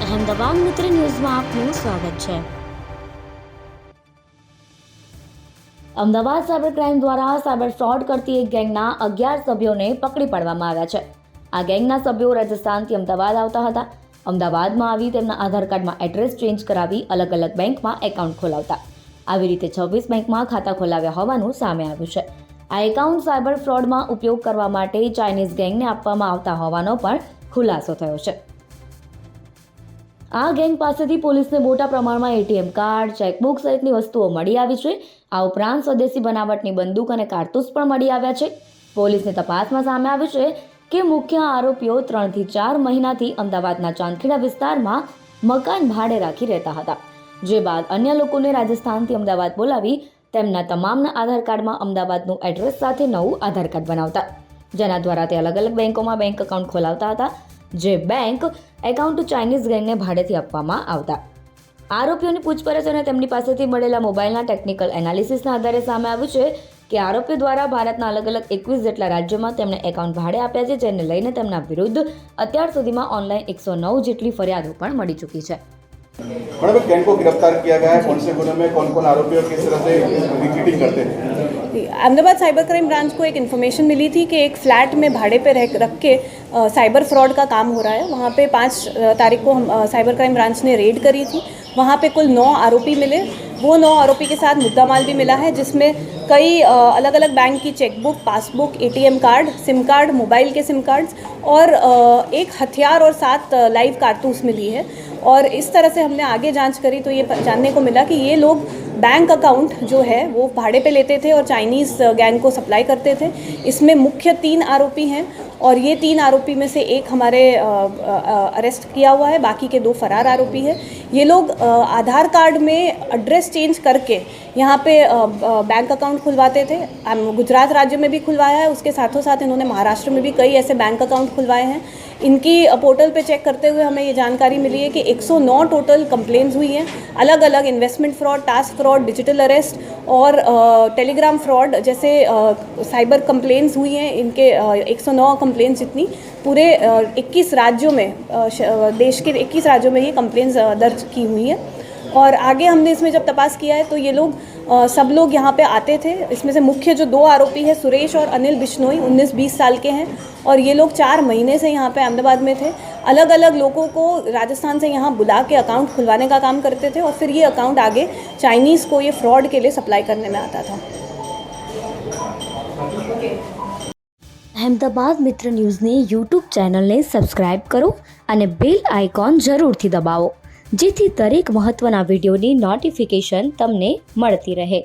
અહેમદાબાદ મિત્ર ન્યૂઝમાં આપનું સ્વાગત છે। અમદાવાદ સાયબર ક્રાઇમ દ્વારા સાયબર ફ્રોડ કરતી એક ગેંગના 11 સભ્યોને પકડી પાડવામાં આવ્યા છે। આ ગેંગના સભ્યો રાજસ્થાનથી અમદાવાદ આવતા હતા। અમદાવાદમાં આવી તેમના આધાર કાર્ડમાં એડ્રેસ ચેન્જ કરાવી અલગ અલગ બેંકમાં એકાઉન્ટ ખોલાવતા। આવી રીતે 26 બેંકમાં ખાતા ખોલાવ્યા હોવાનું સામે આવ્યું છે। આ એકાઉન્ટ સાયબર ફ્રોડમાં ઉપયોગ કરવા માટે ચાઇનીઝ ગેંગને આપવામાં આવતા હોવાનો પણ ખુલાસો થયો છે। આ ગેંગ પાસેથી પોલીસને મોટા પ્રમાણમાં એટીએમ કાર્ડ, ચેકબુક સહિતની વસ્તુઓ મળી આવી છે। આ ઉપરાંત સ્વદેશી બનાવટની બંદૂક અને કારતૂસ પણ મળી આવ્યા છે। પોલીસની તપાસમાં સામે આવ્યું છે કે મુખ્ય આરોપીઓ 3 થી 4 મહિનાથી અમદાવાદના ચાંદખેડા વિસ્તારમાં મકાન ભાડે રાખી રહેતા હતા, જે બાદ અન્ય લોકોને રાજસ્થાનથી અમદાવાદ બોલાવી તેમના તમામના આધાર કાર્ડમાં અમદાવાદનું એડ્રેસ સાથે નવું આધાર કાર્ડ બનાવતા, જેના દ્વારા તે અલગ અલગ બેંકોમાં બેંક એકાઉન્ટ ખોલાવતા હતા, જે બેંક એકાઉન્ટ ચાઇનીઝ ગેંગને ભાડેથી આપવામાં આવતા। આરોપીઓની પૂછપરછ અને તેમની પાસેથી મળેલા મોબાઈલના ટેકનિકલ એનાલિસિસના આધારે સામે આવ્યું છે કે આરોપીઓ દ્વારા ભારતના અલગ અલગ 21 જેટલા રાજ્યોમાં તેમણે એકાઉન્ટ ભાડે આપ્યા છે, જેને લઈને તેમના વિરુદ્ધ અત્યાર સુધીમાં ઓનલાઈન 109 જેટલી ફરિયાદો પણ મળી ચૂકી છે। मैडम गैंग को गिरफ्तार किया गया है, कौन से गुनों में कौन कौन आरोपी और किस तरह से रिक्रूटिंग करते हैं? अहमदाबाद साइबर क्राइम ब्रांच को एक इन्फॉर्मेशन मिली थी कि एक फ्लैट में भाड़े पे रख के साइबर फ्रॉड का काम हो रहा है। वहाँ पे 5 तारीख को हम साइबर क्राइम ब्रांच ने रेड करी थी। वहाँ पे कुल 9 आरोपी मिले। वो 9 आरोपी के साथ मुद्दामाल भी मिला है, जिसमें कई अलग अलग बैंक की chequebook, passbook, ATM card, SIM card, mobile के सिम कार्ड्स और एक हथियार और 7 लाइव कारतूस मिली है। और इस तरह से हमने आगे जांच करी तो ये जानने को मिला कि ये लोग बैंक अकाउंट जो है वो भाड़े पे लेते थे और चाइनीज़ गैंग को सप्लाई करते थे। इसमें मुख्य 3 आरोपी हैं और ये 3 आरोपी में से एक हमारे अरेस्ट किया हुआ है, बाकी के 2 फरार आरोपी हैं। ये लोग आधार कार्ड में एड्रेस चेंज करके यहाँ पे बैंक अकाउंट खुलवाते थे। गुजरात राज्य में भी खुलवाया है, उसके साथों साथ इन्होंने महाराष्ट्र में भी कई ऐसे बैंक अकाउंट खुलवाए हैं। इनकी पोर्टल पे चेक करते हुए हमें ये जानकारी मिली है कि 109 टोटल कंप्लेंट्स हुई हैं, अलग अलग investment fraud, task fraud, digital arrest और टेलीग्राम फ्रॉड जैसे साइबर कंप्लेंट्स हुई हैं। इनके 109 कंप्लेंट्स जितनी पूरे 21 राज्यों में देश के 21 राज्यों में ये कंप्लेंट्स दर्ज की हुई हैं। और आगे हमने इसमें जब तपास किया है तो ये लोग सब लोग यहाँ पे आते थे। इसमें से मुख्य जो 2 आरोपी हैं सुरेश और अनिल बिश्नोई 19-20 साल के हैं और ये लोग 4 महीने से यहाँ पे अहमदाबाद में थे। अलग अलग लोगों को राजस्थान से यहाँ बुला के अकाउंट खुलवाने का काम करते थे और फिर ये अकाउंट आगे चाइनीज़ को ये फ्रॉड के लिए सप्लाई करने में आता था। અહેમદાબાદ મિત્ર ન્યૂઝની યુટ્યુબ ચેનલને સબસ્ક્રાઇબ કરો અને બેલ આઇકોન જરૂરથી દબાવો, જેથી દરેક મહત્ત્વના વિડીયોની નોટિફિકેશન તમને મળતી રહે।